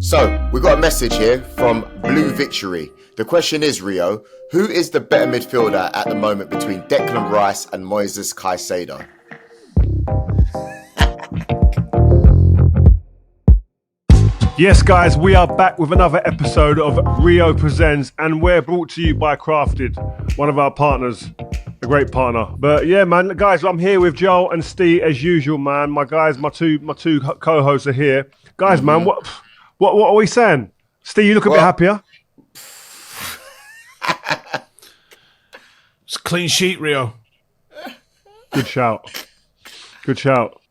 So, we got a message here from Blue Victory. The question is, Rio, who is the better midfielder at the moment between Declan Rice and Moises Caicedo? Yes, guys, we are back with another episode of Rio Presents, and we're brought to you by Crafted, one of our partners, a great partner. But yeah, man, guys, I'm here with Joel and Steve as usual, man. My guys, my two co-hosts are here. Guys, man, what are we saying? Steve, you look a bit happier. It's a clean sheet, Rio. Good shout. Good shout.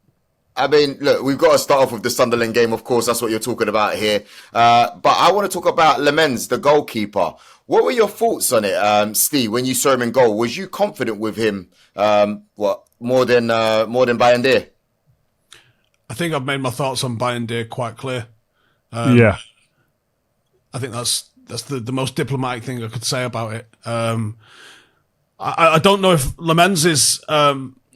I mean, look, we've got to start off with the Sunderland game, of course. That's what you're talking about here. But I want to talk about Lammens, the goalkeeper. What were your thoughts on it, Steve, when you saw him in goal? Was you confident with him, more than Bayindir? I think I've made my thoughts on Bayindir quite clear. Yeah. I think that's the most diplomatic thing I could say about it. I don't know if Lammens is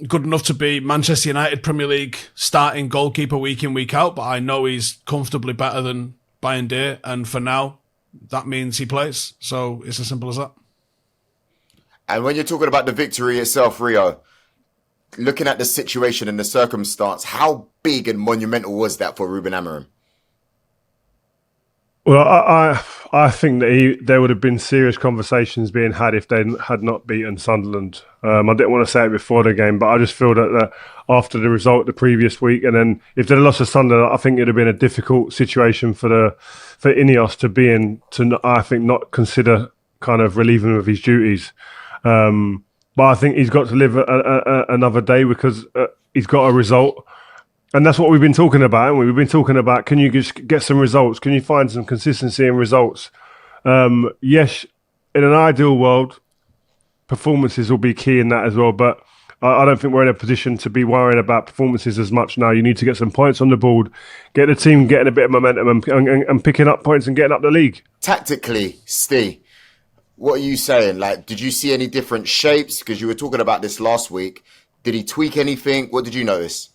good enough to be Manchester United Premier League starting goalkeeper week in, week out, but I know he's comfortably better than Bayindir, and for now, that means he plays. So it's as simple as that. And when you're talking about the victory itself, Rio, looking at the situation and the circumstance, how big and monumental was that for Ruben Amorim? Well, I think that there would have been serious conversations being had if they had not beaten Sunderland. I didn't want to say it before the game, but I just feel that after the result the previous week, and then if they'd lost to Sunderland, I think it'd have been a difficult situation for Ineos to be in, to, I think, not consider kind of relieving him of his duties. But I think he's got to live another day because he's got a result. And that's what we've been talking about, haven't we? We've been talking about, can you just get some results? Can you find some consistency in results? Yes, in an ideal world, performances will be key in that as well. But I don't think we're in a position to be worrying about performances as much now. You need to get some points on the board, get the team getting a bit of momentum and picking up points and getting up the league. Tactically, Steve, what are you saying? Like, did you see any different shapes? Because you were talking about this last week. Did he tweak anything? What did you notice?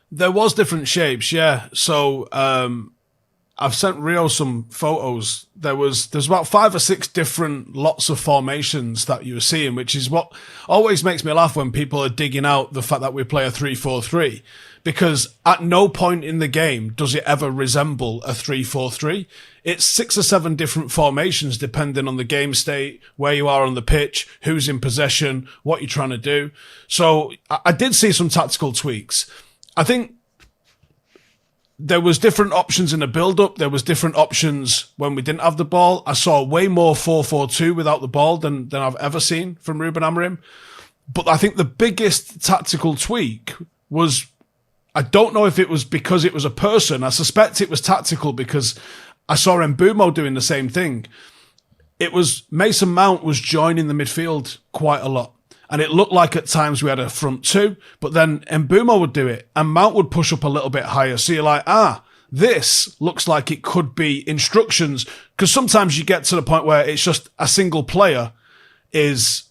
There was different shapes, yeah. So I've sent Rio some photos. There's about 5 or 6 different lots of formations that you were seeing, which is what always makes me laugh when people are digging out the fact that we play a 3-4-3, because at no point in the game does it ever resemble a 3-4-3. It's 6 or 7 different formations depending on the game state, where you are on the pitch, who's in possession, what you're trying to do. So I did see some tactical tweaks. I think there was different options in the build-up. There was different options when we didn't have the ball. I saw way more 4-4-2 without the ball than I've ever seen from Ruben Amorim. But I think the biggest tactical tweak was, I don't know if it was because it was a person. I suspect it was tactical because I saw Mbeumo doing the same thing. It was Mason Mount was joining the midfield quite a lot. And it looked like at times we had a front two, but then Mbeumo would do it and Mount would push up a little bit higher. So you're like, this looks like it could be instructions. Because sometimes you get to the point where it's just a single player is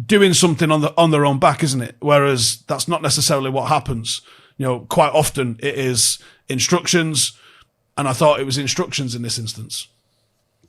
doing something on their own back, isn't it? Whereas that's not necessarily what happens. You know, quite often it is instructions. And I thought it was instructions in this instance.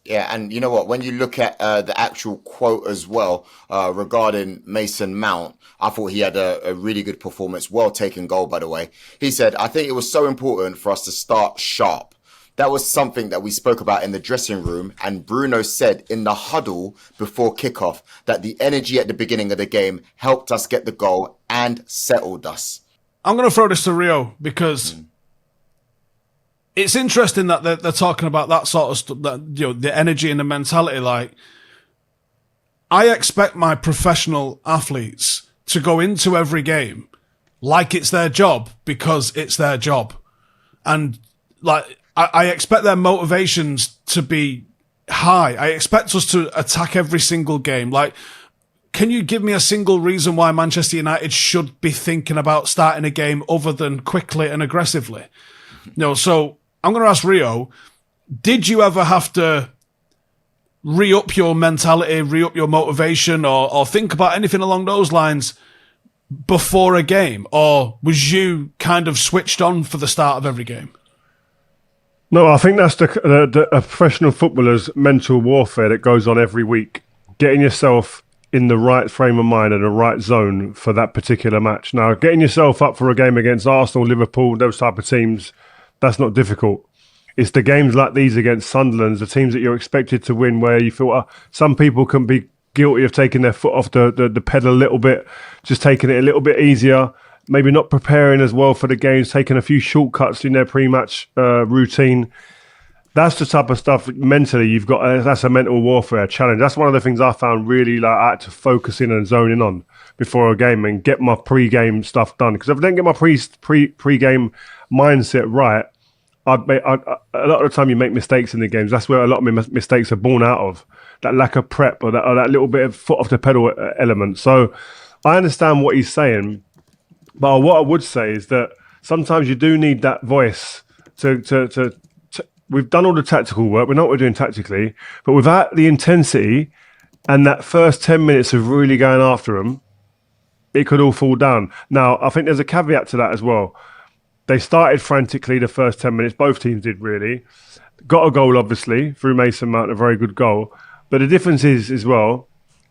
Yeah, and you know what? When you look at the actual quote as well regarding Mason Mount, I thought he had a really good performance. Well taken goal, by the way. He said, I think it was so important for us to start sharp. That was something that we spoke about in the dressing room, and Bruno said in the huddle before kickoff that the energy at the beginning of the game helped us get the goal and settled us. I'm going to throw this to Rio because... It's interesting that they're talking about that sort of stuff, that, you know, the energy and the mentality. Like, I expect my professional athletes to go into every game like it's their job because it's their job. And, like, I expect their motivations to be high. I expect us to attack every single game. Like, can you give me a single reason why Manchester United should be thinking about starting a game other than quickly and aggressively? No, so... I'm going to ask Rio, did you ever have to re-up your mentality, re-up your motivation, or think about anything along those lines before a game? Or was you kind of switched on for the start of every game? No, I think that's a professional footballer's mental warfare that goes on every week. Getting yourself in the right frame of mind and the right zone for that particular match. Now, getting yourself up for a game against Arsenal, Liverpool, those type of teams, that's not difficult. It's the games like these against Sunderland, the teams that you're expected to win, where you feel some people can be guilty of taking their foot off the pedal a little bit, just taking it a little bit easier, maybe not preparing as well for the games, taking a few shortcuts in their pre-match routine. That's the type of stuff mentally you've got. That's a mental warfare challenge. That's one of the things I found really like I had to focus in and zone in on before a game and get my pre-game stuff done. Because if I don't get my pre-game mindset right, a lot of the time you make mistakes in the games. That's where a lot of my mistakes are born out of. That lack of prep or that little bit of foot off the pedal element. So I understand what he's saying, but what I would say is that sometimes you do need that voice to we've done all the tactical work. We know what we're doing tactically, but without the intensity and that first 10 minutes of really going after them, it could all fall down. Now, I think there's a caveat to that as well. They started frantically the first 10 minutes. Both teams did, really. Got a goal, obviously, through Mason Mount, a very good goal. But the difference is, as well,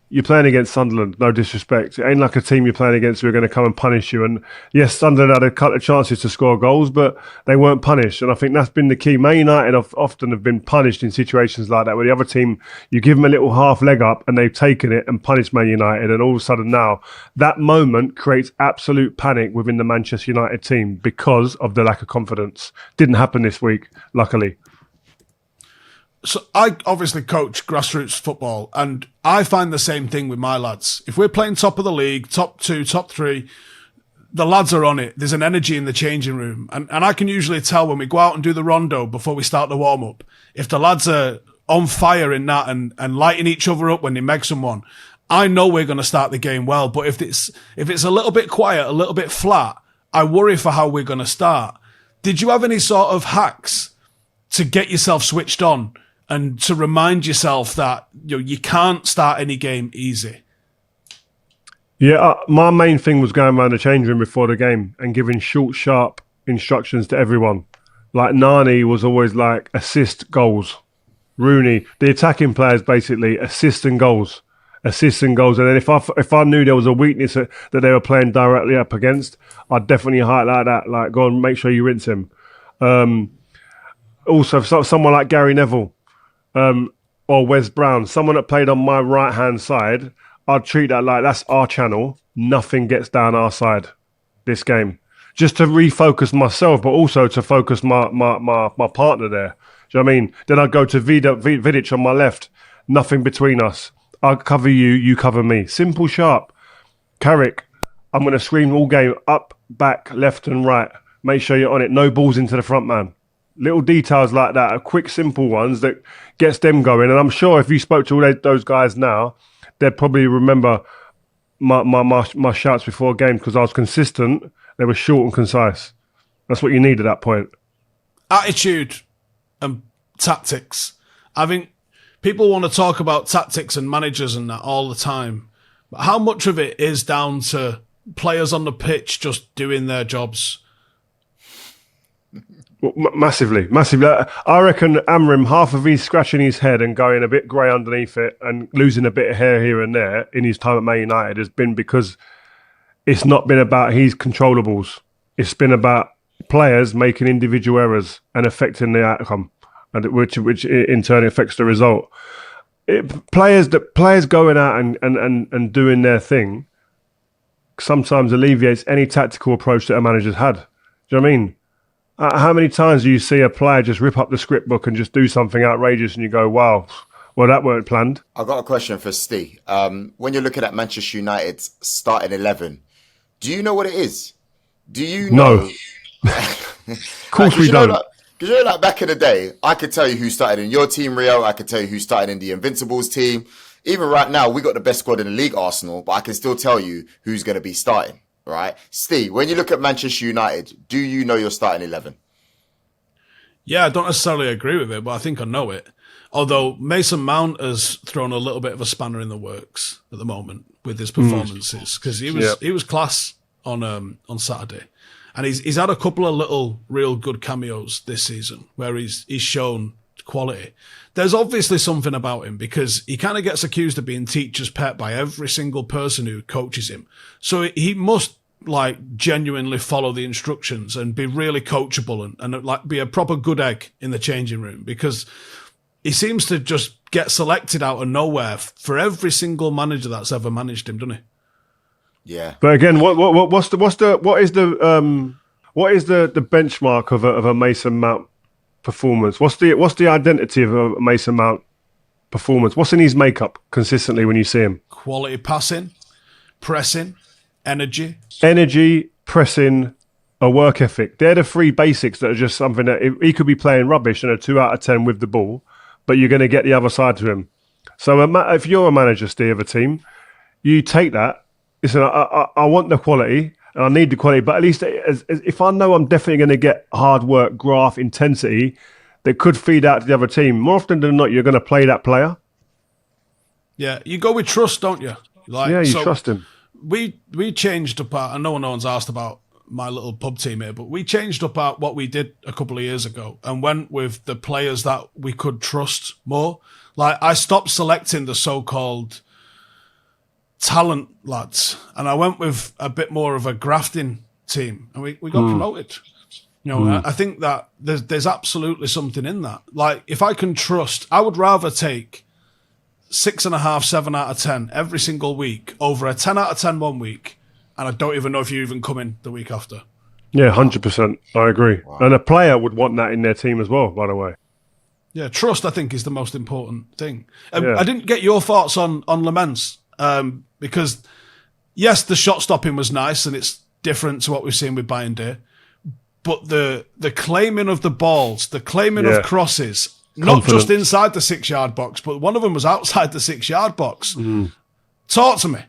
you're playing against Sunderland, no disrespect. It ain't like a team you're playing against who are going to come and punish you. And yes, Sunderland had a couple of chances to score goals, but they weren't punished. And I think that's been the key. Man United often have been punished in situations like that, where the other team, you give them a little half leg up and they've taken it and punished Man United. And all of a sudden now, that moment creates absolute panic within the Manchester United team because of the lack of confidence. Didn't happen this week, luckily. So I obviously coach grassroots football, and I find the same thing with my lads. If we're playing top of the league, top 2, top 3, the lads are on it. There's an energy in the changing room. And I can usually tell when we go out and do the rondo before we start the warm-up, if the lads are on fire in that and lighting each other up when they meg someone, I know we're going to start the game well. But if it's a little bit quiet, a little bit flat, I worry for how we're going to start. Did you have any sort of hacks to get yourself switched on and to remind yourself that you can't start any game easy? Yeah, my main thing was going around the change room before the game and giving short, sharp instructions to everyone. Like Nani was always like assist goals. Rooney, the attacking players basically assist and goals. And then if I knew there was a weakness that they were playing directly up against, I'd definitely highlight that. Like, go and make sure you rinse him. Also, someone like Gary Neville. Or Wes Brown, someone that played on my right-hand side, I'd treat that like that's our channel. Nothing gets down our side this game. Just to refocus myself, but also to focus my partner there. Do you know what I mean? Then I'd go to Vidic on my left. Nothing between us. I'll cover you, you cover me. Simple, sharp. Carrick, I'm going to scream all game, up, back, left and right. Make sure you're on it. No balls into the front man. Little details like that are quick, simple ones that gets them going. And I'm sure if you spoke to all those guys now, they'd probably remember my shouts before a game because I was consistent. They were short and concise. That's what you need at that point. Attitude and tactics. I think people want to talk about tactics and managers and that all the time. But how much of it is down to players on the pitch just doing their jobs? Massively. I reckon Amorim, half of he's scratching his head and going a bit grey underneath it and losing a bit of hair here and there in his time at Man United has been because it's not been about his controllables. It's been about players making individual errors and affecting the outcome, and which in turn affects the result. Players going out and doing their thing sometimes alleviates any tactical approach that a manager's had. Do you know what I mean? How many times do you see a player just rip up the script book and just do something outrageous and you go, wow, well, that weren't planned? I've got a question for Steve. When you're looking at Manchester United's starting 11, do you know what it is? Do you know? No. Of course we don't. Because like back in the day, I could tell you who started in your team, Rio. I could tell you who started in the Invincibles team. Even right now, we got the best squad in the league, Arsenal, but I can still tell you who's going to be starting. Right, Steve, when you look at Manchester United, do you know your starting 11? Yeah, I don't necessarily agree with it, but I think I know it. Although Mason Mount has thrown a little bit of a spanner in the works at the moment with his performances because he was class on Saturday. And he's had a couple of little real good cameos this season where he's shown quality. There's obviously something about him because he kind of gets accused of being teacher's pet by every single person who coaches him. So he must like genuinely follow the instructions and be really coachable and like be a proper good egg in the changing room, because he seems to just get selected out of nowhere for every single manager that's ever managed him, doesn't he? Yeah. But again, what is the benchmark of a Mason Mount performance? What's the identity of a Mason Mount performance? What's in his makeup consistently when you see him? Quality passing, pressing, energy, pressing, a work ethic. They're the three basics that are just something that he could be playing rubbish and a 2 out of 10 with the ball, but you're going to get the other side to him. So if you're a manager, Steve, of a team, you take that. Listen, I want the quality and I need the quality, but at least if I know I'm definitely going to get hard work, graft, intensity that could feed out to the other team, more often than not, you're going to play that player. Yeah, you go with trust, don't you? Trust him. We changed up I know no one's asked about my little pub team here, but we changed up what we did a couple of years ago and went with the players that we could trust more. Like, I stopped selecting the so-called talent lads and I went with a bit more of a grafting team and we got promoted. I think that there's absolutely something in that. Like, if I can trust, I would rather take 6.5, 7 out of 10 every single week over a 10 out of 10 one week, and I don't even know if you even come in the week after. Yeah, 100%. I agree. Wow. And a player would want that in their team as well, by the way. Yeah, trust, I think, is the most important thing. I didn't get your thoughts on Lammens, because, yes, the shot stopping was nice, and it's different to what we've seen with Bayindir, but the claiming of the balls, the claiming of crosses, not just inside the 6-yard box, but one of them was outside the 6-yard box. Talk to me.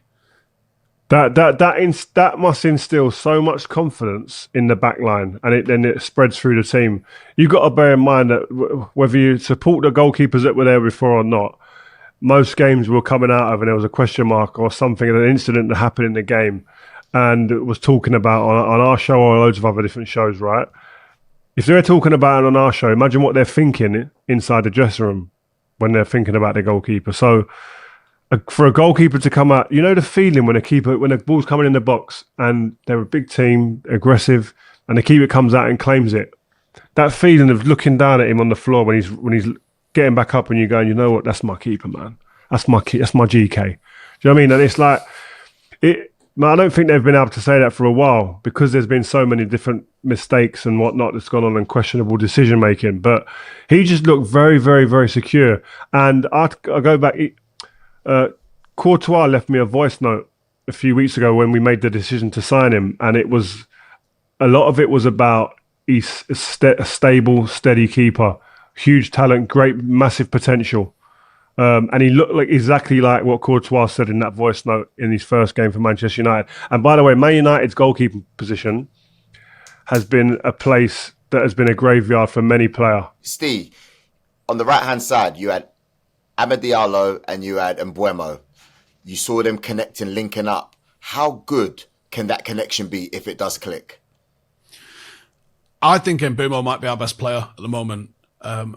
That must instill so much confidence in the back line, and then it spreads through the team. You've got to bear in mind that whether you support the goalkeepers that were there before or not, most games were coming out of and there was a question mark or something, an incident that happened in the game, and it was talking about on our show or loads of other different shows, right? If they're talking about it on our show, imagine what they're thinking inside the dressing room when they're thinking about their goalkeeper. So for a goalkeeper to come out, you know the feeling when the ball's coming in the box and they're a big team, aggressive, and the keeper comes out and claims it. That feeling of looking down at him on the floor when he's getting back up and you're going, you know what, that's my keeper, man. That's my GK. Do you know what I mean? And it's like, I don't think they've been able to say that for a while because there's been so many different mistakes and whatnot that's gone on and questionable decision making. But he just looked very, very, very secure. And I go back. Courtois left me a voice note a few weeks ago when we made the decision to sign him, and a lot of it was about he's a stable, steady keeper, huge talent, great, massive potential. And he looked exactly like what Courtois said in that voice note in his first game for Manchester United. And by the way, Man United's goalkeeping position has been a place that has been a graveyard for many players. Steve, on the right-hand side, you had Amad Diallo and you had Mbeumo. You saw them connecting, linking up. How good can that connection be if it does click? I think Mbeumo might be our best player at the moment.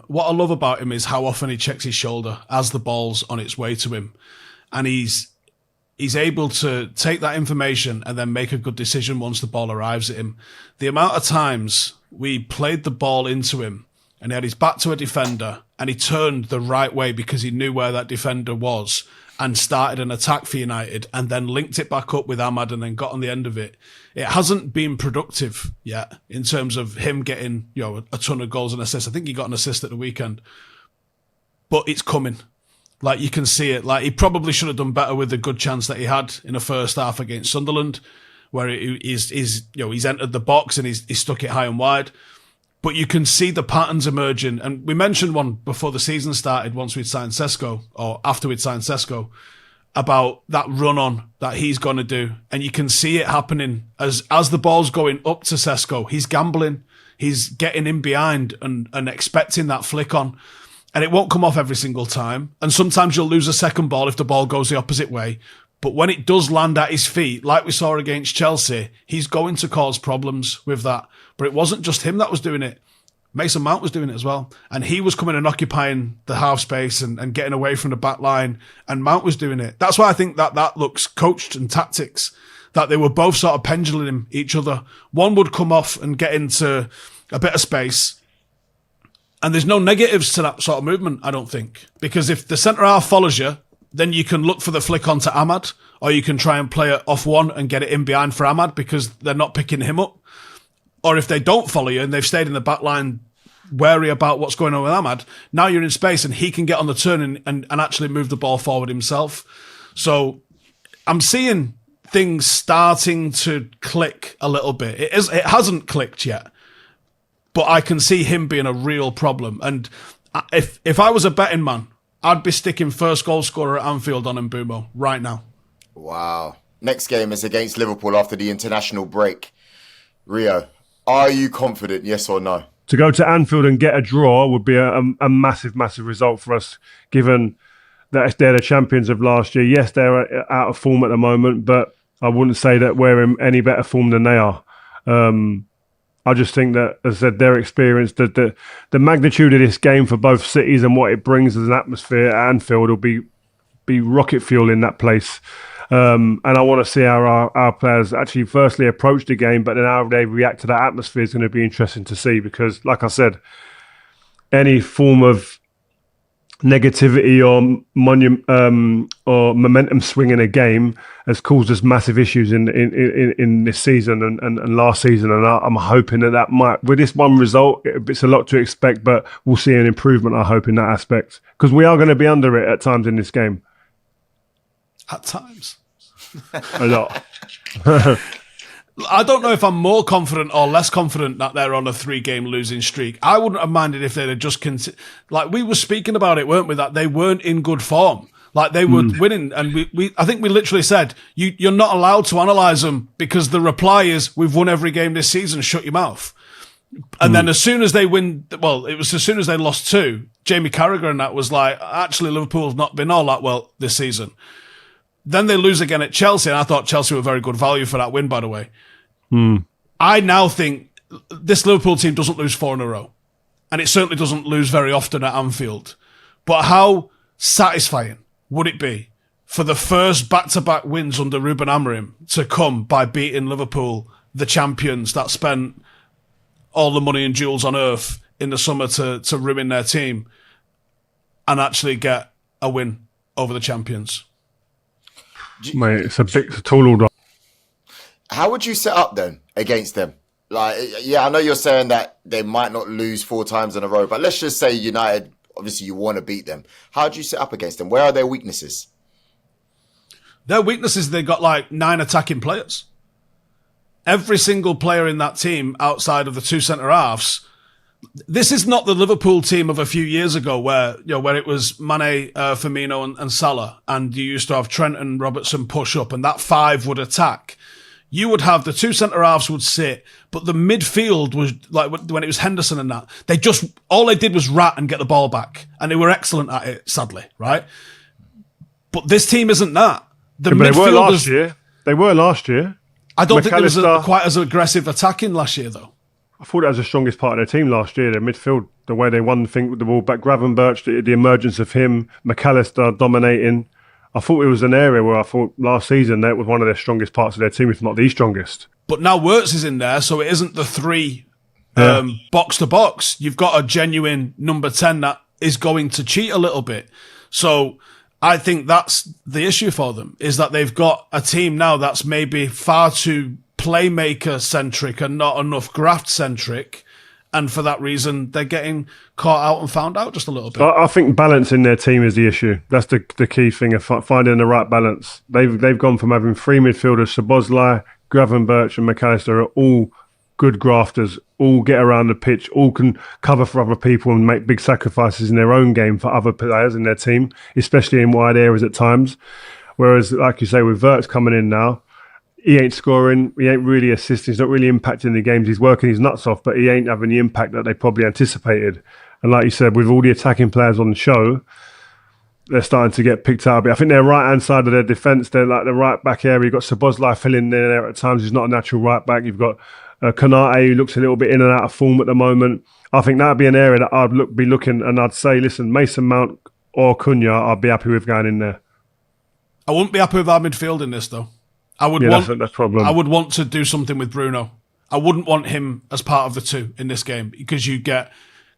What I love about him is how often he checks his shoulder as the ball's on its way to him. And he's able to take that information and then make a good decision once the ball arrives at him. The amount of times we played the ball into him and he had his back to a defender and he turned the right way because he knew where that defender was and started an attack for United and then linked it back up with Amad and then got on the end of it. It hasn't been productive yet in terms of him getting, a ton of goals and assists. I think he got an assist at the weekend, but it's coming. Like, you can see it. Like, he probably should have done better with the good chance that he had in the first half against Sunderland, where he's entered the box and he's stuck it high and wide. But you can see the patterns emerging. And we mentioned one before the season started, once we'd signed Sesko, or after we'd signed Sesko, about that run-on that he's going to do. And you can see it happening as the ball's going up to Sesko. He's gambling. He's getting in behind and expecting that flick on. And it won't come off every single time. And sometimes you'll lose a second ball if the ball goes the opposite way. But when it does land at his feet, like we saw against Chelsea, he's going to cause problems with that. But it wasn't just him that was doing it. Mason Mount was doing it as well. And he was coming and occupying the half space and getting away from the back line. And Mount was doing it. That's why I think that looks coached and tactics, that they were both sort of pendulating each other. One would come off and get into a bit of space. And there's no negatives to that sort of movement, I don't think. Because if the centre-half follows you, then you can look for the flick onto Ahmad, or you can try and play it off one and get it in behind for Ahmad because they're not picking him up. Or if they don't follow you and they've stayed in the back line wary about what's going on with Ahmad, now you're in space and he can get on the turn and actually move the ball forward himself. So I'm seeing things starting to click a little bit. It hasn't clicked yet, but I can see him being a real problem. And if I was a betting man, I'd be sticking first goal scorer at Anfield on Mbeumo right now. Wow. Next game is against Liverpool after the international break. Rio, are you confident, yes or no? To go to Anfield and get a draw would be a massive, massive result for us, given that they're the champions of last year. Yes, they're out of form at the moment, but I wouldn't say that we're in any better form than they are. I just think that, as I said, their experience, the magnitude of this game for both cities and what it brings as an atmosphere at Anfield will be rocket fuel in that place. And I want to see how our players actually firstly approach the game, but then how they react to that atmosphere is going to be interesting to see because, like I said, any form of negativity or momentum swing in a game has caused us massive issues in this season and last season, and I'm hoping that might, with this one result, it's a lot to expect, but we'll see an improvement, I hope, in that aspect, because we are going to be under it at times in this game. At times. A lot. I don't know if I'm more confident or less confident that they're on a 3-game losing streak. I wouldn't have minded if they'd have just like we were speaking about it, weren't we? That they weren't in good form. Like they were winning, and I think we literally said you're not allowed to analyse them because the reply is we've won every game this season. Shut your mouth. And then as soon as they win, well, it was as soon as they lost 2, Jamie Carragher and that was like, actually Liverpool's not been all that well this season. Then they lose again at Chelsea, and I thought Chelsea were very good value for that win, by the way. I now think this Liverpool team doesn't lose 4 in a row. And it certainly doesn't lose very often at Anfield. But how satisfying would it be for the first back-to-back wins under Ruben Amorim to come by beating Liverpool, the champions that spent all the money and jewels on earth in the summer to ruin their team, and actually get a win over the champions? Mate, it's a tall order. How would you set up then against them? Like, yeah, I know you're saying that they might not lose 4 times in a row, but let's just say United, obviously you want to beat them. How do you set up against them? Where are their weaknesses? Their weaknesses, they got like 9 attacking players. Every single player in that team outside of the 2 centre-halves. This is not the Liverpool team of a few years ago where it was Mane, Firmino and Salah, and you used to have Trent and Robertson push up and that 5 would attack. You would have the 2 centre-halves would sit, but the midfield was like when it was Henderson and that, all they did was rat and get the ball back, and they were excellent at it, sadly, right? But this team isn't that. They were last year. They were last year. I don't think there was quite as aggressive attacking last year, though. I thought that was the strongest part of their team last year, their midfield, the way they won the thing with the ball back. Gravenberch, the emergence of him, McAllister dominating. I thought it was an area where I thought last season that was one of their strongest parts of their team, if not the strongest. But now Wirtz is in there, so it isn't the 3 box to box. You've got a genuine number 10 that is going to cheat a little bit. So I think that's the issue for them, is that they've got a team now that's maybe far too playmaker-centric and not enough graft-centric. And for that reason, they're getting caught out and found out just a little bit. I think balance in their team is the issue. That's the key thing of finding the right balance. They've gone from having 3 midfielders, Szoboszlai, Gravenberch and McAllister are all good grafters, all get around the pitch, all can cover for other people and make big sacrifices in their own game for other players in their team, especially in wide areas at times. Whereas, like you say, with Wirtz coming in now, he ain't scoring, he ain't really assisting, he's not really impacting the games. He's working his nuts off, but he ain't having the impact that they probably anticipated. And like you said, with all the attacking players on the show, they're starting to get picked out a bit. I think their right-hand side of their defence, they're like the right back area. You've got Szoboszlai filling there at times. He's not a natural right back. You've got Konate, who looks a little bit in and out of form at the moment. I think that'd be an area that I'd be looking, and I'd say, listen, Mason Mount or Cunha, I'd be happy with going in there. I wouldn't be happy with our midfield in this, though. That's the problem. I would want to do something with Bruno. I wouldn't want him as part of the two in this game because you get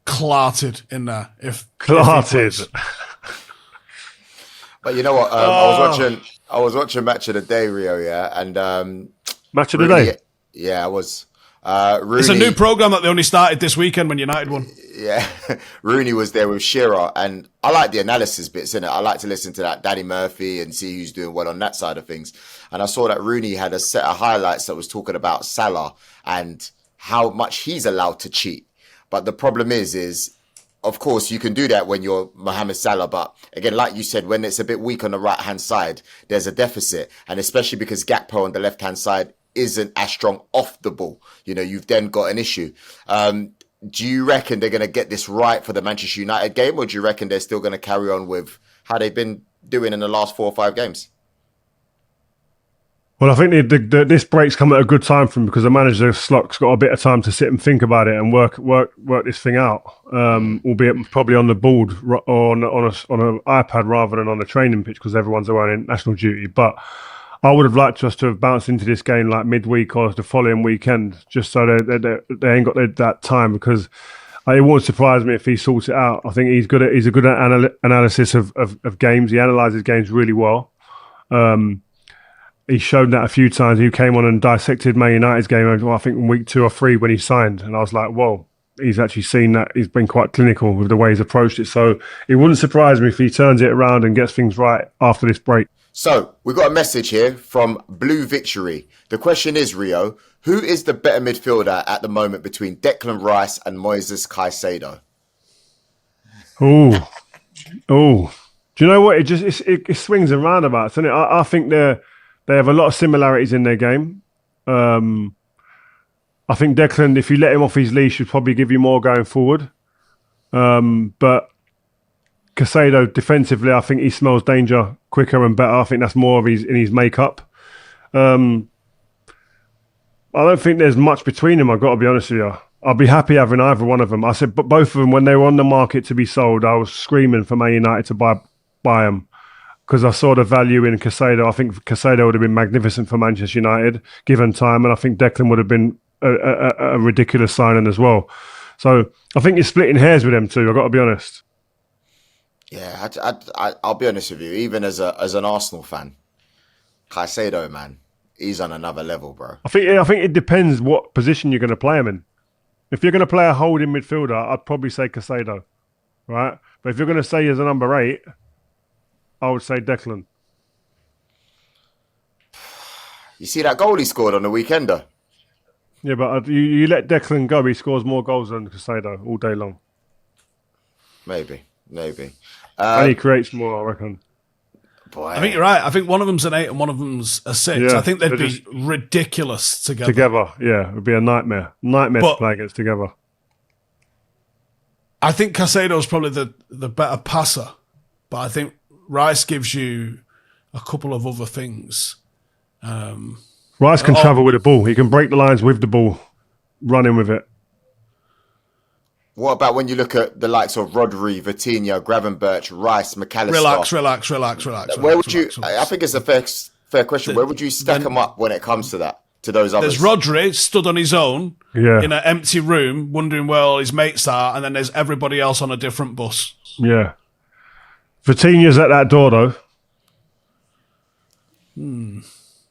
clarted in there. If But you know what? I was watching Match of the Day, Rio, yeah, and Match of the Day. Yeah, I was. Rooney, it's a new program that they only started this weekend when United won. Yeah, Rooney was there with Shearer, and I like the analysis bits in it. I like to listen to that Danny Murphy and see who's doing well on that side of things. And I saw that Rooney had a set of highlights that was talking about Salah and how much he's allowed to cheat. But the problem is of course, you can do that when you're Mohamed Salah. But again, like you said, when it's a bit weak on the right-hand side, there's a deficit. And especially because Gakpo on the left-hand side isn't as strong off the ball. You know, you've then got an issue. Do you reckon they're going to get this right for the Manchester United game? Or do you reckon they're still going to carry on with how they've been doing in the last 4 or 5 games? Well, I think this break's come at a good time for him because the manager Slot's got a bit of time to sit and think about it and work this thing out. Albeit probably on the board or on an iPad rather than on a training pitch because everyone's away on national duty. But I would have liked us to have bounced into this game like midweek or the following weekend, just so they ain't got that time. Because it won't surprise me if he sorts it out. I think he's a good analysis of games. He analyses games really well. He showed that a few times. He came on and dissected Man United's game, I think in week 2 or 3 when he signed. And I was like, whoa, he's actually seen that. He's been quite clinical with the way he's approached it. So it wouldn't surprise me if he turns it around and gets things right after this break. So we've got a message here from Blue Victory. The question is, Rio, who is the better midfielder at the moment between Declan Rice and Moises Caicedo? Oh. Do you know what? It swings and roundabouts, doesn't it? I think they have a lot of similarities in their game. I think Declan, if you let him off his leash, would probably give you more going forward. But Caicedo, defensively, I think he smells danger quicker and better. I think that's more of in his makeup. I don't think there's much between them, I've got to be honest with you. I'll be happy having either one of them. I said, but both of them, when they were on the market to be sold, I was screaming for Man United to buy them. Because I saw the value in Caicedo. I think Caicedo would have been magnificent for Manchester United, given time. And I think Declan would have been a ridiculous signing as well. So I think you're splitting hairs with them too, I've got to be honest. Yeah, I'll be honest with you. Even as an Arsenal fan, Caicedo, man, he's on another level, bro. I think it depends what position you're going to play him in. If you're going to play a holding midfielder, I'd probably say Caicedo, right? But if you're going to say as a number 8, I would say Declan. You see that goal he scored on the weekend, though? Yeah, but you let Declan go, he scores more goals than Caicedo all day long. Maybe. And he creates more, I reckon. Boy. I think you're right. I think one of them's an 8 and one of them's a 6. Yeah, I think they'd be ridiculous together. Yeah. It would be a nightmare. To play against together. I think Caicedo's probably the better passer, but I think Rice gives you a couple of other things. Rice can travel with the ball. He can break the lines with the ball, running with it. What about when you look at the likes of Rodri, Vitinha, Gravenberch, Rice, McAllister? Relax. Where would you? I think it's a fair question. Where would you stack them up when it comes to that? To those others? There's Rodri stood on his own in an empty room, wondering where all his mates are, and then there's everybody else on a different bus. Yeah. Vitinha's at that door, though.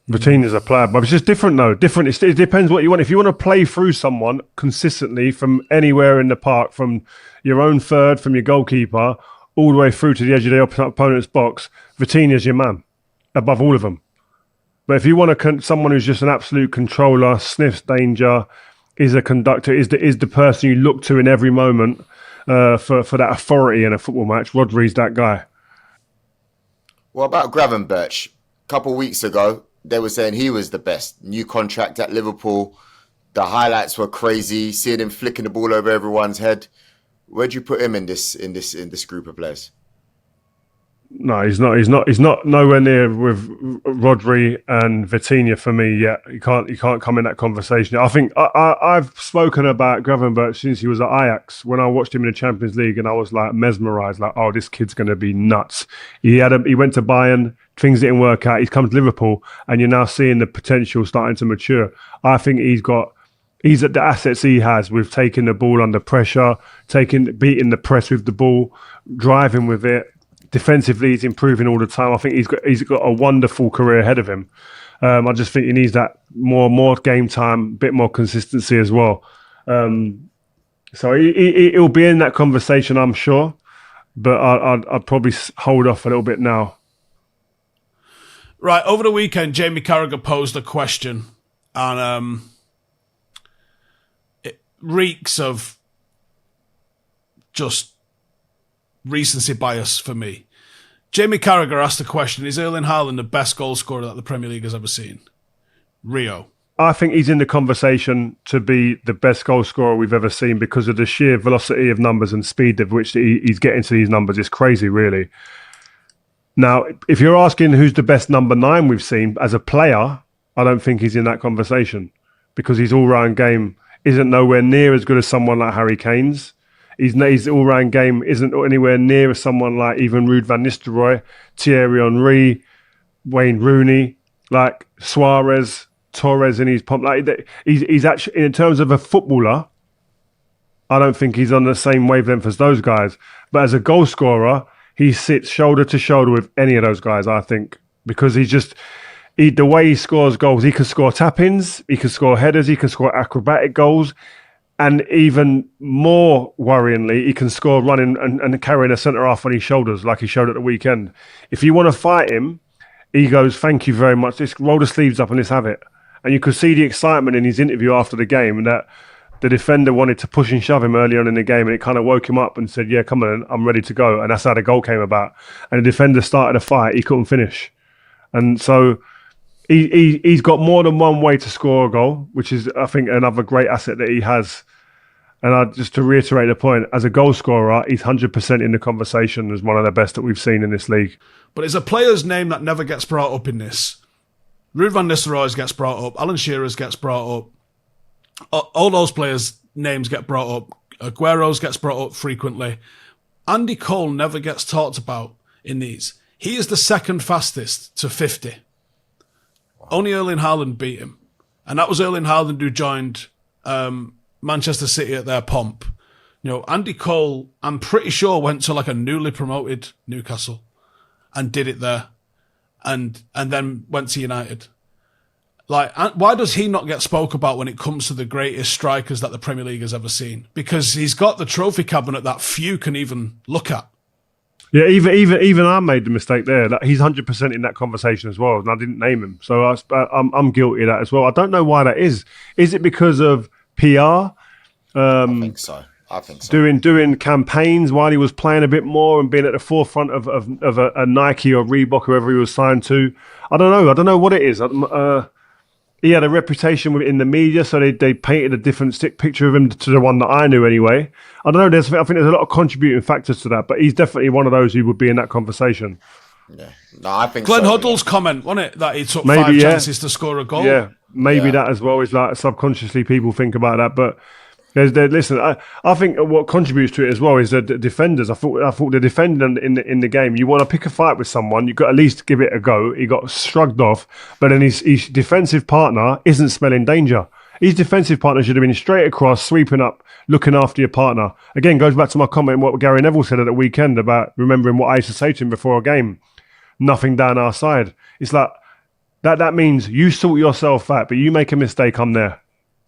Vitinha's a player, but it's just different, though. It depends what you want. If you want to play through someone consistently from anywhere in the park, from your own third, from your goalkeeper, all the way through to the edge of the opponent's box, Vitinha's your man, above all of them. But if you want someone who's just an absolute controller, sniffs danger, is a conductor, is the person you look to in every moment for that authority in a football match, Rodri's that guy. What about Gravenberch? A couple of weeks ago, they were saying he was the best. New contract at Liverpool. The highlights were crazy. Seeing him flicking the ball over everyone's head. Where'd you put him in this group of players? No, he's not. He's not nowhere near with Rodri and Vitinha for me yet. He can't come in that conversation. I think I've spoken about Gravenberch since he was at Ajax. When I watched him in the Champions League, and I was like mesmerised, like, oh, this kid's going to be nuts. He went to Bayern, things didn't work out. He's come to Liverpool, and you're now seeing the potential starting to mature. I think he's at the assets he has with taking the ball under pressure, beating the press with the ball, driving with it. Defensively, he's improving all the time. I think he's got a wonderful career ahead of him. I just think he needs that more game time, bit more consistency as well. So he'll be in that conversation, I'm sure, but I'd probably hold off a little bit now. Right, over the weekend, Jamie Carragher posed a question, and it reeks of just recency bias for me. Jamie Carragher asked the question, is Erling Haaland the best goal scorer that the Premier League has ever seen? Rio. I think he's in the conversation to be the best goal scorer we've ever seen because of the sheer velocity of numbers and speed of which he's getting to these numbers. It's crazy, really. Now, if you're asking who's the best number 9 we've seen as a player, I don't think he's in that conversation because his all-round game isn't nowhere near as good as someone like Harry Kane's. His all-round game isn't anywhere near as someone like even Ruud van Nistelrooy, Thierry Henry, Wayne Rooney, like Suarez, Torres in his pump. Like he's actually, in terms of a footballer, I don't think he's on the same wavelength as those guys. But as a goal scorer, he sits shoulder to shoulder with any of those guys, I think, because the way he scores goals, he can score tap-ins, he can score headers, he can score acrobatic goals. And even more worryingly, he can score running and carrying a centre-half on his shoulders like he showed at the weekend. If you want to fight him, he goes, thank you very much. Let's roll the sleeves up and let's have it. And you could see the excitement in his interview after the game and that the defender wanted to push and shove him early on in the game and it kind of woke him up and said, yeah, come on, I'm ready to go. And that's how the goal came about. And the defender started a fight. He couldn't finish. And so he's got more than one way to score a goal, which is, I think, another great asset that he has. And just to reiterate the point, as a goal scorer, he's 100% in the conversation as one of the best that we've seen in this league. But it's a player's name that never gets brought up in this. Ruud van Nistelrooy gets brought up. Alan Shearer's gets brought up. All those players' names get brought up. Aguero's gets brought up frequently. Andy Cole never gets talked about in these. He is the second fastest to 50. Wow. Only Erling Haaland beat him. And that was Erling Haaland who joined Manchester City at their pomp. You know, Andy Cole, I'm pretty sure, went to like a newly promoted Newcastle and did it there, and then went to United. Like, why does he not get spoke about when it comes to the greatest strikers that the Premier League has ever seen? Because he's got the trophy cabinet that few can even look at. Yeah, even I made the mistake there. That he's 100% in that conversation as well, and I didn't name him, so I'm guilty of that as well. I don't know why that is. Is it because of PR? I think so. Doing campaigns while he was playing a bit more and being at the forefront of a Nike or Reebok, whoever he was signed to. I don't know what it is. He had a reputation in the media, so they painted a different stick picture of him to the one that I knew anyway. I don't know. I think there's a lot of contributing factors to that, but he's definitely one of those who would be in that conversation. Yeah, no, I think Glenn so, Hoddle's comment, wasn't it, that he took maybe, 5 chances to score a goal? Yeah, maybe that as well is like subconsciously people think about that, but. Listen, I think what contributes to it as well is the defenders. I thought the defender in the game, you want to pick a fight with someone, you've got to at least give it a go. He got shrugged off, but then his defensive partner isn't smelling danger. His defensive partner should have been straight across, sweeping up, looking after your partner. Again, goes back to my comment, what Gary Neville said at the weekend about remembering what I used to say to him before a game. Nothing down our side. It's like, that means you sort yourself out, but you make a mistake, I'm there.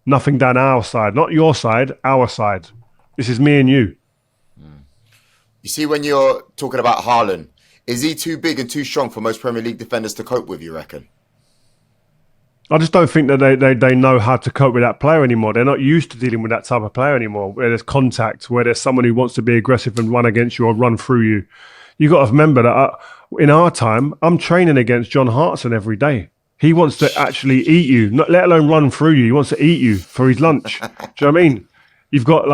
Nothing down our side, not your side, our side. This is me and you. You see, when you're talking about Haaland, is he too big and too strong for most Premier League defenders to cope with, you reckon? I just don't think that they know how to cope with that player anymore. They're not used to dealing with that type of player anymore, where there's contact, where there's someone who wants to be aggressive and run against you or run through you. You've got to remember that in our time, I'm training against John Hartson every day. He wants to actually eat you, not let alone run through you. He wants to eat you for his lunch. Do you know what I mean? You've got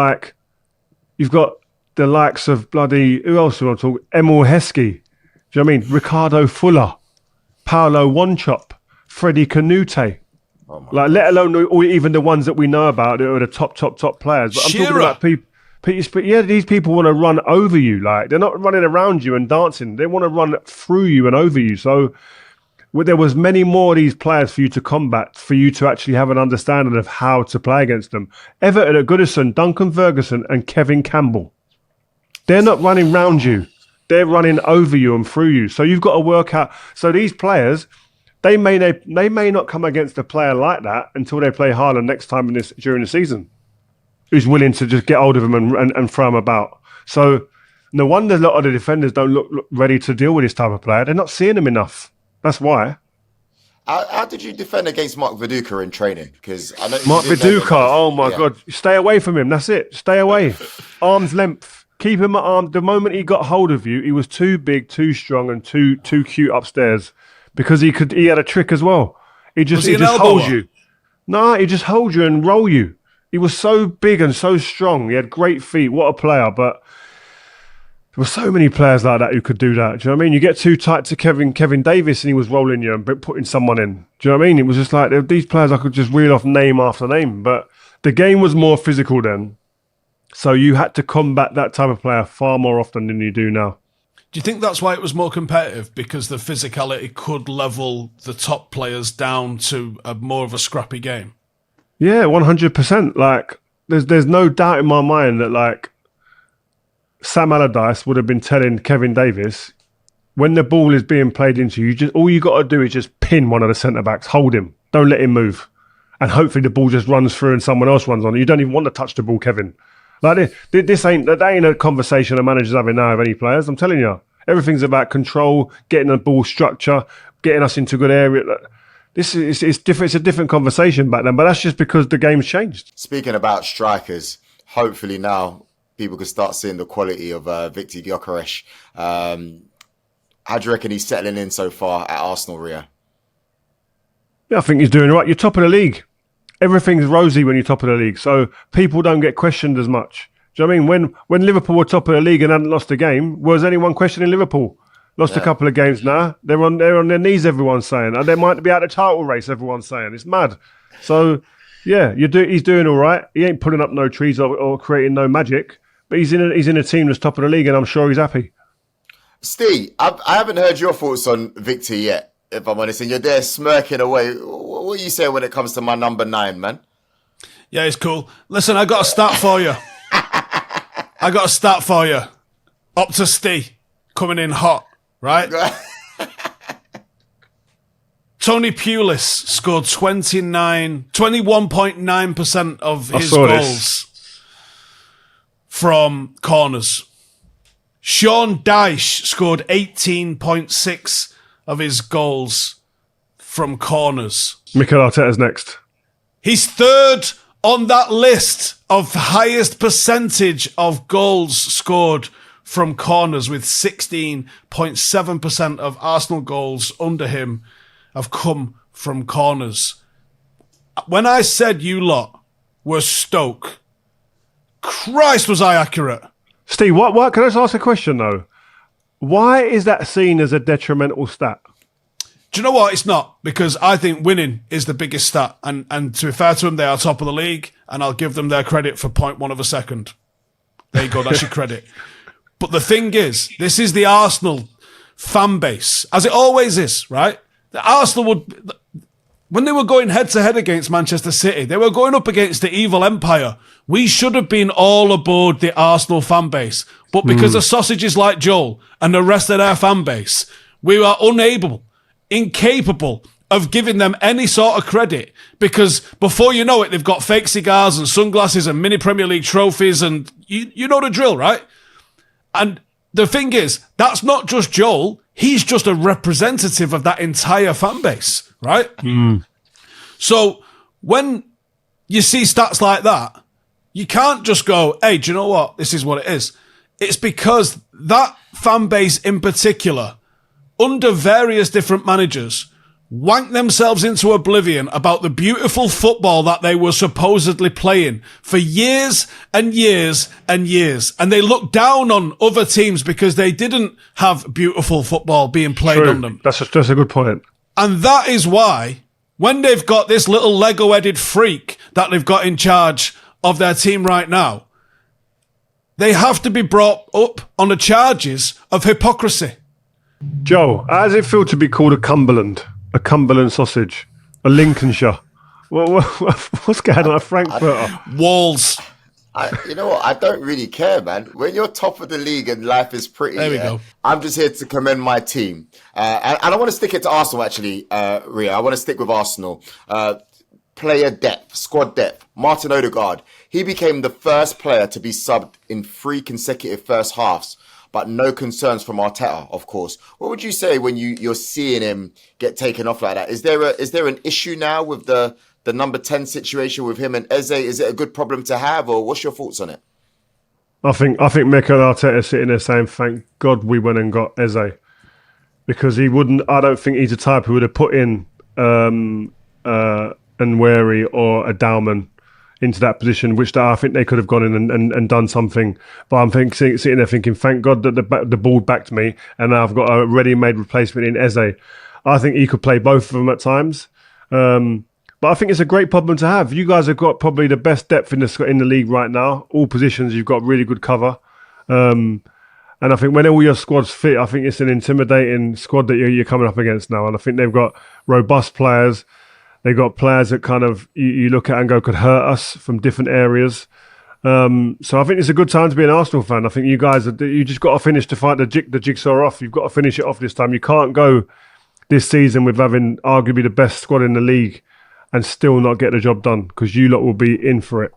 the likes of bloody, who else do I talk? Emil Heskey. Do you know what I mean? Ricardo Fuller, Paolo Wanchop, Freddie Canute. Like, let alone or even the ones that we know about that are the top players. But I'm talking about people. Yeah, these people want to run over you. Like, they're not running around you and dancing. They want to run through you and over you. So there was many more of these players for you to combat, for you to actually have an understanding of how to play against them. Everton at Goodison, Duncan Ferguson and Kevin Campbell. They're not running round you. They're running over you and through you. So you've got to work out. So these players, they may not come against a player like that until they play Haaland next time during the season, who's willing to just get hold of him and throw him about. So no wonder a lot of the defenders don't look ready to deal with this type of player. They're not seeing him enough. That's why. How did you defend against Mark Viduka in training? Because I know Mark Viduka, oh my God. Stay away from him. That's it. Stay away. Arm's length. Keep him at arm. The moment he got hold of you, he was too big, too strong, and too cute upstairs. Because he had a trick as well. He just holds you. No, he just holds you and roll you. He was so big and so strong. He had great feet. What a player. But there were so many players like that who could do that. Do you know what I mean? You get too tight to Kevin Davis and he was rolling you and putting someone in. Do you know what I mean? It was just like these players I could just reel off name after name. But the game was more physical then. So you had to combat that type of player far more often than you do now. Do you think that's why it was more competitive? Because the physicality could level the top players down to more of a scrappy game? Yeah, 100%. Like, there's no doubt in my mind that, like, Sam Allardyce would have been telling Kevin Davis, when the ball is being played into you, all you got to do is just pin one of the centre-backs, hold him, don't let him move. And hopefully the ball just runs through and someone else runs on it. You don't even want to touch the ball, Kevin. Like, that ain't a conversation a manager's having now with any players. I'm telling you, everything's about control, getting the ball structure, getting us into good area. It's different. It's a different conversation back then, but that's just because the game's changed. Speaking about strikers, hopefully now people can start seeing the quality of Victor Gyökeres. How do you reckon he's settling in so far at Arsenal, Ria? Yeah, I think he's doing all right. You're top of the league. Everything's rosy when you're top of the league, so people don't get questioned as much. Do you know what I mean? When Liverpool were top of the league and hadn't lost a game, was anyone questioning Liverpool? Lost a couple of games now. They're on their knees, everyone's saying. And they might be out of the title race, everyone's saying. It's mad. So, yeah, he's doing all right. He ain't pulling up no trees or creating no magic, but he's in a team that's top of the league and I'm sure he's happy. Steve, I haven't heard your thoughts on Victor yet, if I'm honest, and you're there smirking away. What do you say when it comes to my number 9, man? Yeah, it's cool. Listen, I got a stat for you. Up to Steve, coming in hot, right? Tony Pulis scored 21.9% of his goals from corners. Sean Dyche scored 18.6 of his goals from corners. Mikel Arteta's next. He's third on that list of highest percentage of goals scored from corners, with 16.7% of Arsenal goals under him have come from corners. When I said you lot were Stoke, Christ was I accurate. Steve, what? Can I just ask a question though? Why is that seen as a detrimental stat? Do you know what? It's not, because I think winning is the biggest stat. And to be fair to them, they are top of the league, and I'll give them their credit for 0.1 of a second. There you go, that's your credit. But the thing is, this is the Arsenal fan base, as it always is, right? The Arsenal when they were going head-to-head against Manchester City, they were going up against the evil empire. We should have been all aboard the Arsenal fan base. But because of sausages like Joel and the rest of their fan base, we were incapable of giving them any sort of credit, because before you know it, they've got fake cigars and sunglasses and mini Premier League trophies, and you know the drill, right? And the thing is, that's not just Joel. He's just a representative of that entire fan base, right? So when you see stats like that, you can't just go, hey, do you know what? This is what it is. It's because that fan base in particular, under various different managers, wank themselves into oblivion about the beautiful football that they were supposedly playing for years and years and years. And they looked down on other teams because they didn't have beautiful football being played on them. That's a good point. And that is why, when they've got this little Lego-headed freak that they've got in charge of their team right now, they have to be brought up on the charges of hypocrisy. Joe, how does it feel to be called a Cumberland sausage, a Lincolnshire? What's going on at Frankfurt? Walls. You know what? I don't really care, man. When you're top of the league and life is pretty, there we go. I'm just here to commend my team. And I want to stick it to Arsenal, actually, Ria. I want to stick with Arsenal. Player depth, squad depth. Martin Odegaard, he became the first player to be subbed in 3 consecutive first halves, but no concerns from Arteta, of course. What would you say when you're seeing him get taken off like that? Is there an issue now with the number 10 situation with him and Eze? Is it a good problem to have, or what's your thoughts on it? I think Mikel Arteta sitting there saying, "Thank God we went and got Eze," because he wouldn't. I don't think he's the type who would have put in Nweri or a Dowman into that position, which I think they could have gone in and done something. But I'm sitting there thinking, thank God that the ball backed me, and now I've got a ready-made replacement in Eze. I think he could play both of them at times. But I think it's a great problem to have. You guys have got probably the best depth in the league right now. All positions, you've got really good cover. And I think when all your squad's fit, I think it's an intimidating squad that you're coming up against now. And I think they've got robust players. They've got players that kind of you look at and go could hurt us from different areas. So I think it's a good time to be an Arsenal fan. I think you guys, you just got to finish to fight the jigsaw off. You've got to finish it off this time. You can't go this season with having arguably the best squad in the league and still not get the job done, because you lot will be in for it.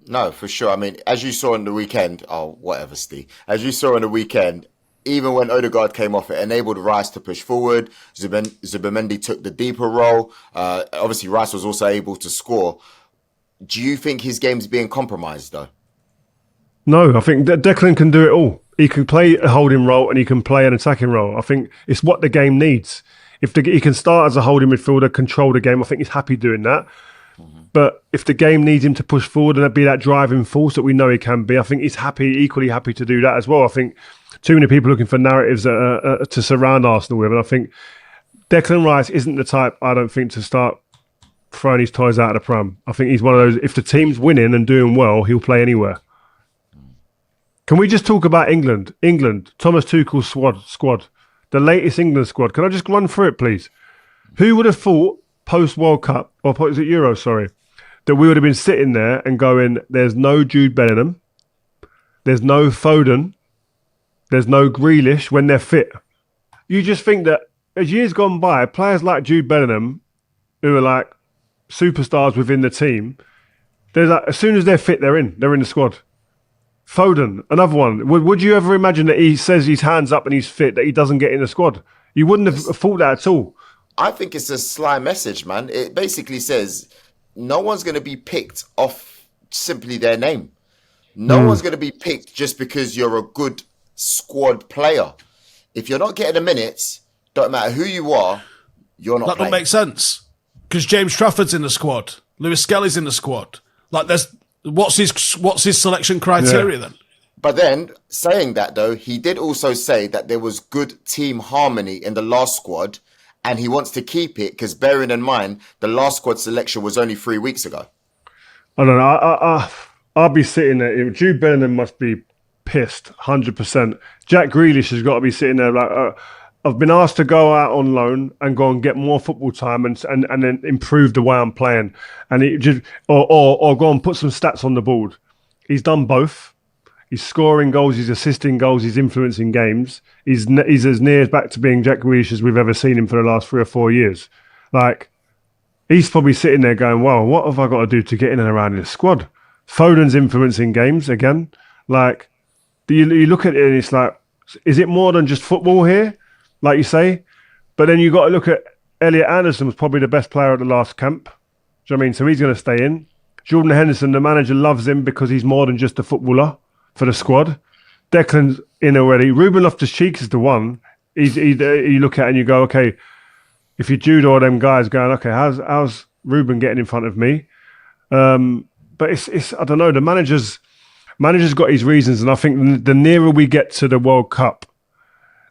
No, for sure. I mean, as you saw on the weekend, Steve. As you saw on the weekend, even when Odegaard came off, it enabled Rice to push forward. Zubimendi took the deeper role. Obviously, Rice was also able to score. Do you think his game's being compromised, though? No, I think Declan can do it all. He can play a holding role and he can play an attacking role. I think it's what the game needs. If he can start as a holding midfielder, control the game, I think he's happy doing that. Mm-hmm. But if the game needs him to push forward and be that driving force that we know he can be, I think he's equally happy to do that as well. I think too many people looking for narratives to surround Arsenal with, and I think Declan Rice isn't the type, I don't think, to start throwing his toys out of the pram. I think he's one of those, if the team's winning and doing well, he'll play anywhere. Can we just talk about England? Thomas Tuchel's squad. The latest England squad. Can I just run through it, please? Who would have thought post-World Cup, or is it Euro, sorry, that we would have been sitting there and going, there's no Jude Bellingham, there's no Foden, there's no Grealish when they're fit. You just think that as years gone by, players like Jude Bellingham, who are like superstars within the team, there's like, as soon as they're fit, they're in the squad. Foden, another one. Would you ever imagine that he says his hands up and he's fit, that he doesn't get in the squad? You wouldn't have thought that at all. I think it's a sly message, man. It basically says no one's going to be picked off simply their name. No one's going to be picked just because you're a good squad player. If you're not getting the minutes, don't matter who you are, you're not that playing. That don't make sense. Because James Trafford's in the squad. Lewis Skelly's in the squad. Like, what's his selection criteria then? But then, saying that though, he did also say that there was good team harmony in the last squad, and he wants to keep it because, bearing in mind, the last squad selection was only 3 weeks ago. I don't know. I'll be sitting there. Jude Bellingham must be pissed, 100%. Jack Grealish has got to be sitting there like, I've been asked to go out on loan and go and get more football time and then improve the way I'm playing, and it just or go and put some stats on the board. He's done both. He's scoring goals, he's assisting goals, he's influencing games. He's as near back to being Jack Grealish as we've ever seen him for the last 3 or 4 years. Like, he's probably sitting there going, "Well, what have I got to do to get in and around this squad?" Foden's influencing games again. Like, you look at it and it's like, is it more than just football here? Like you say, but then you got to look at Elliot Anderson was probably the best player at the last camp. Do you know what I mean? So he's going to stay in. Jordan Henderson, the manager loves him because he's more than just a footballer for the squad. Declan's in already. Ruben Loftus-Cheek is the one. You look at it and you go, okay, if you judo or them guys going, okay, how's Ruben getting in front of me? But it's I don't know. The manager's got his reasons, and I think the nearer we get to the World Cup,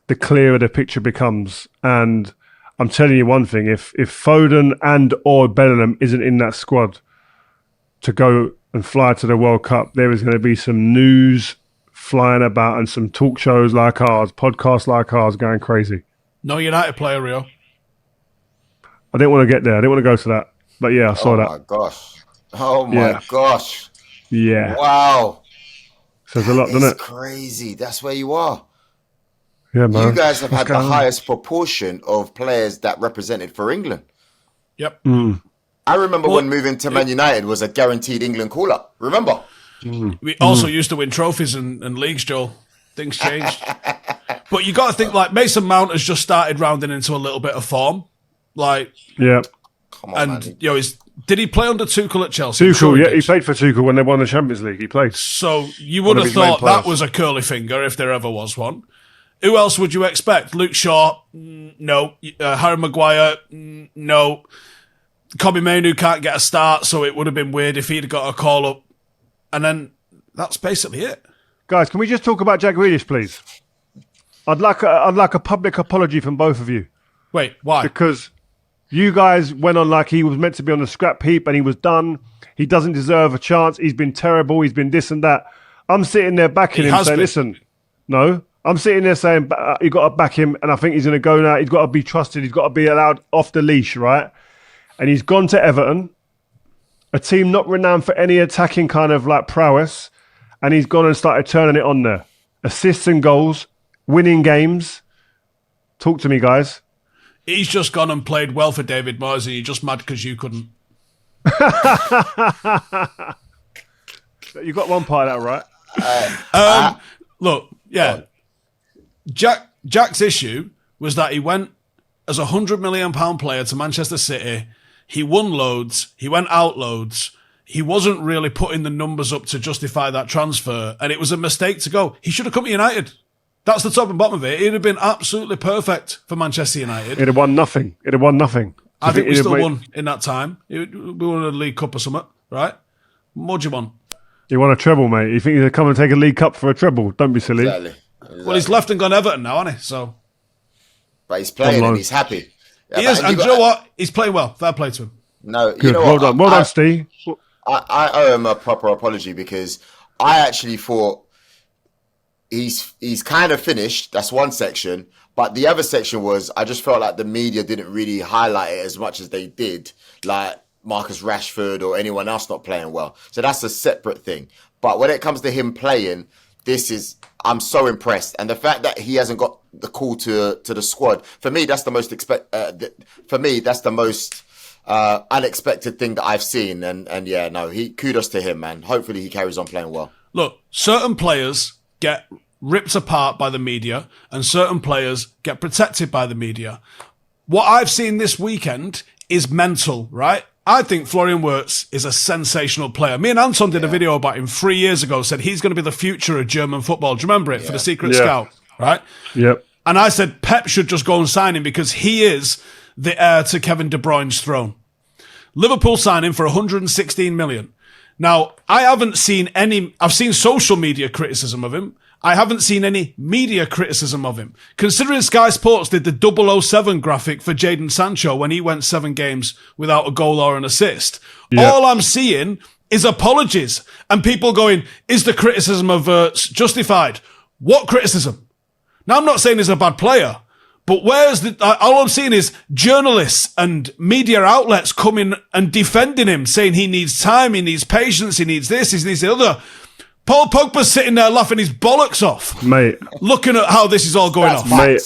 the clearer the picture becomes. And I'm telling you one thing: if Foden and or Bellingham isn't in that squad to go and fly to the World Cup, there is going to be some news flying about and some talk shows like ours, podcasts like ours, going crazy. No United player, Rio. I didn't want to get there. I didn't want to go to that, but yeah, I saw that. Oh my gosh! Oh my gosh! Yeah. Wow. Says a lot, doesn't it? Crazy. That's where you are. Yeah, man. You guys have had the highest proportion of players that represented for England. Yep. I remember when moving to Man United was a guaranteed England call-up. Remember? We also used to win trophies and leagues, Joel. Things changed. But you got to think, like, Mason Mount has just started rounding into a little bit of form. Like, yeah. Come on, man. You know, did he play under Tuchel at Chelsea? Tuchel, sure he played for Tuchel when they won the Champions League. He played. So you would have thought that was a curly finger if there ever was one. Who else would you expect? Luke Shaw? No. Harry Maguire? No. Kobbie Mainoo can't get a start, so it would have been weird if he'd got a call up. And then that's basically it. Guys, can we just talk about Jack Grealish, please? I'd like a public apology from both of you. Wait, why? Because you guys went on like he was meant to be on the scrap heap and he was done. He doesn't deserve a chance. He's been terrible. He's been this and that. I'm sitting there backing him saying, listen, no. I'm sitting there saying, you got to back him, and I think he's going to go now. He's got to be trusted. He's got to be allowed off the leash, right? And he's gone to Everton, a team not renowned for any attacking kind of like prowess, and he's gone and started turning it on there. Assists and goals, winning games. Talk to me, guys. He's just gone and played well for David Moyes, and you're just mad because you couldn't. You got one part of that right. Look, yeah. Jack's issue was that he went as £100 million player to Manchester City. He won loads. He went out loads. He wasn't really putting the numbers up to justify that transfer, and it was a mistake to go. He should have come to United. That's the top and bottom of it. It'd have been absolutely perfect for Manchester United. It'd have won nothing. I think we still won in that time. We won a League Cup or something, right? What do you want? You want a treble, mate? You think he'd come and take a League Cup for a treble? Don't be silly. Exactly. Well, he's left and gone Everton now, hasn't he? So, but he's playing and he's happy. He is, and you know what? He's playing well. Fair play to him. No, Good. you know Well done, Steve. I owe him a proper apology because I actually thought he's kind of finished. That's one section. But the other section was I just felt like the media didn't really highlight it as much as they did, like Marcus Rashford or anyone else not playing well. So that's a separate thing. But when it comes to him playing, I'm so impressed. And the fact that he hasn't got the call to the squad, for me, that's the most unexpected thing that I've seen. And yeah, no, kudos to him, man. Hopefully he carries on playing well. Look, certain players get ripped apart by the media and certain players get protected by the media. What I've seen this weekend is mental, right? I think Florian Wirtz is a sensational player. Me and Anton did a video about him 3 years ago, said he's going to be the future of German football. Do you remember it? For the Secret Scout, right? Yep. And I said Pep should just go and sign him because he is the heir to Kevin De Bruyne's throne. Liverpool signed him for 116 million. Now, I've seen social media criticism of him. I haven't seen any media criticism of him. Considering Sky Sports did the 007 graphic for Jadon Sancho when he went 7 games without a goal or an assist, all I'm seeing is apologies and people going, is the criticism of justified? What criticism? Now, I'm not saying he's a bad player, but all I'm seeing is journalists and media outlets coming and defending him, saying he needs time, he needs patience, he needs this, he needs the other. Paul Pogba's sitting there laughing his bollocks off, mate. Looking at how this is all going off, mate.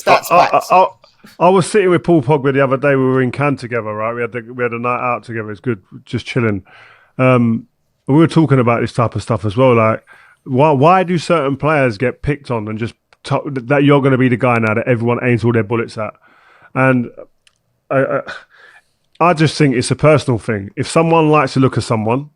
I was sitting with Paul Pogba the other day. We were in Cannes together, right? We had a night out together. It's good, just chilling. We were talking about this type of stuff as well. Like, why do certain players get picked on and just that you're going to be the guy now that everyone aims all their bullets at? And I just think it's a personal thing. If someone likes to look at someone,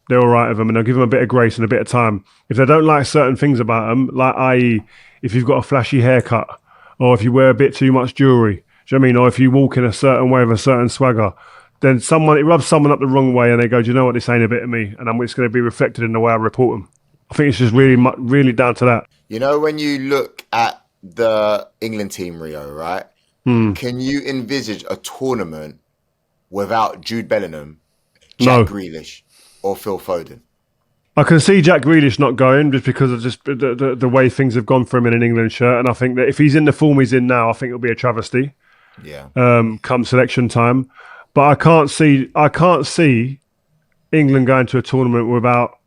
they're all right with them and they'll give them a bit of grace and a bit of time. If they don't like certain things about them, like i.e. if you've got a flashy haircut or if you wear a bit too much jewellery, Do you know what I mean? Or if you walk in a certain way with a certain swagger, then it rubs someone up the wrong way and they go, do you know what, this ain't a bit of me. And it's going to be reflected in the way I report them. I think it's just really down to that. You know, when you look at the England team, Rio, right? Can you envisage a tournament without Jude Bellingham, Jack Grealish, or Phil Foden? I can see Jack Grealish not going just because of just the way things have gone for him in an England shirt. And I think that if he's in the form he's in now, I think it'll be a travesty. Yeah. Come selection time. But I can't see England going to a tournament without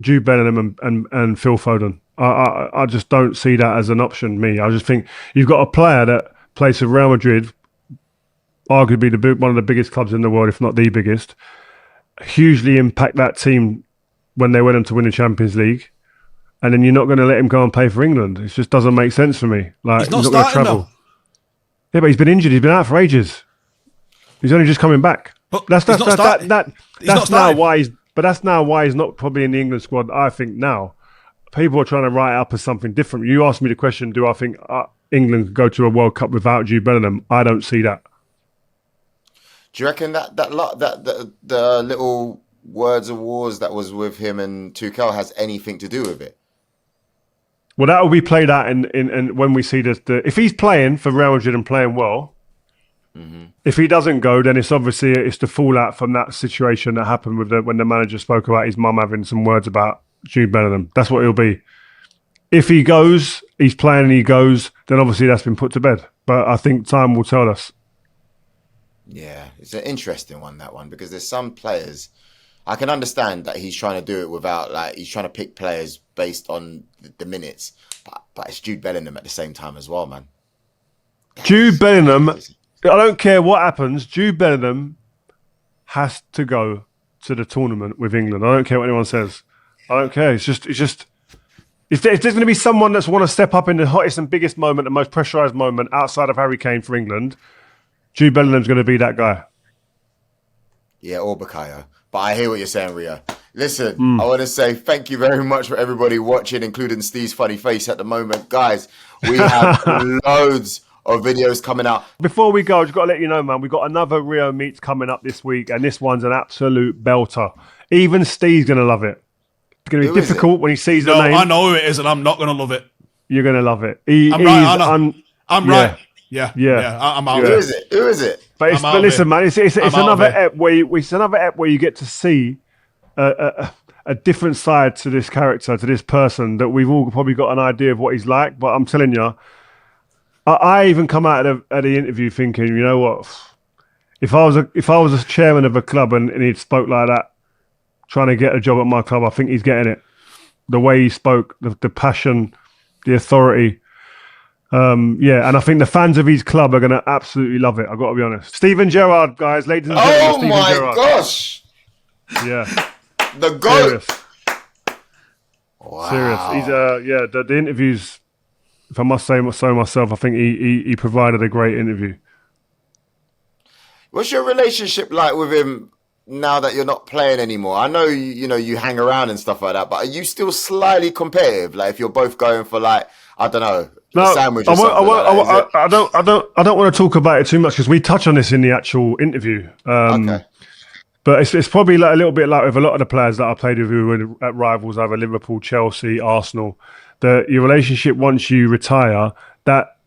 Jude Bellingham and Phil Foden. I just don't see that as an option, me. I just think you've got a player that plays for Real Madrid, arguably one of the biggest clubs in the world, if not the biggest, hugely impact that team when they went on to win the Champions League, and then you're not going to let him go and play for England. It just doesn't make sense for me. Like, he's not going to travel. Though. Yeah, but he's been injured. He's been out for ages. He's only just coming back. But that's now why he's not probably in the England squad. I think now people are trying to write it up as something different. You asked me the question: do I think England could go to a World Cup without Jude Bellingham? I don't see that. Do you reckon that the little words of wars that was with him and Tuchel has anything to do with it? Well, that will be played out in when we see if he's playing for Real Madrid and playing well. Mm-hmm. If he doesn't go, then it's the fallout from that situation that happened when the manager spoke about his mum having some words about Jude Bellingham. That's what it'll be. If he goes, he's playing and he goes, then obviously that's been put to bed. But I think time will tell us. Yeah, it's an interesting one, that one, because there's some players, I can understand that he's trying to do it without, like, he's trying to pick players based on the minutes, but it's Jude Bellingham at the same time as well, man. Jude Bellingham, I don't care what happens, Jude Bellingham has to go to the tournament with England. I don't care what anyone says. I don't care. It's just if there's going to be someone that's want to step up in the hottest and biggest moment, the most pressurised moment outside of Harry Kane for England, Jude Bellingham's going to be that guy. Yeah, or Bukayo. But I hear what you're saying, Rio. Listen, I want to say thank you very much for everybody watching, including Steve's funny face at the moment. Guys, we have loads of videos coming out. Before we go, I've just got to let you know, man, we've got another Rio Meets coming up this week, and this one's an absolute belter. Even Steve's going to love it. It's going to be difficult when he sees the name. I know who it is, and I'm not going to love it. You're going to love it. I'm right. Yeah. I'm out. Who is it? Who is it? But listen, man, it's another ep where you get to see a different side to this character, to this person that we've all probably got an idea of what he's like. But I'm telling you, I even come out of the interview thinking, you know what? If I was a chairman of a club and he spoke like that, trying to get a job at my club, I think he's getting it. The way he spoke, the passion, the authority. And I think the fans of his club are going to absolutely love it. I've got to be honest. Steven Gerrard, guys, ladies and gentlemen. Oh my gosh! Yeah, the GOAT. Serious. Wow. Serious. He's the interviews. If I must say so myself, I think he provided a great interview. What's your relationship like with him now that you're not playing anymore? I know you hang around and stuff like that, but are you still slightly competitive? Like if you're both going for, like, I don't know. No, sandwich I don't want to talk about it too much because we touch on this in the actual interview. Okay. But it's probably like a little bit like with a lot of the players that I played with who were at rivals, either Liverpool, Chelsea, Arsenal. Your relationship once you retire, that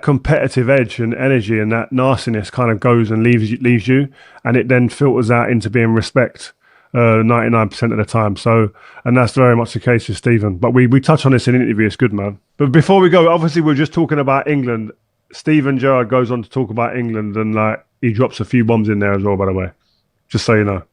competitive edge and energy and that nastiness kind of goes and leaves you, and it then filters out into being respect 99% of the time. So, and that's very much the case with Stephen. But we touch on this in an interview. It's good, man. But before we go, obviously we're just talking about England. Steven Gerrard goes on to talk about England, and like he drops a few bombs in there as well, by the way. Just so you know.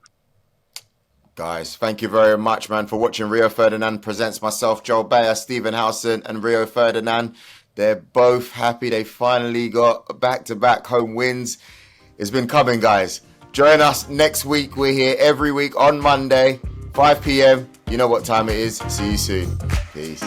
Guys, thank you very much, man, for watching Rio Ferdinand presents myself, Joel Beya, Stephen Howson, and Rio Ferdinand. They're both happy they finally got back-to-back home wins. It's been coming, guys. Join us next week. We're here every week on Monday, 5 p.m. You know what time it is. See you soon. Peace.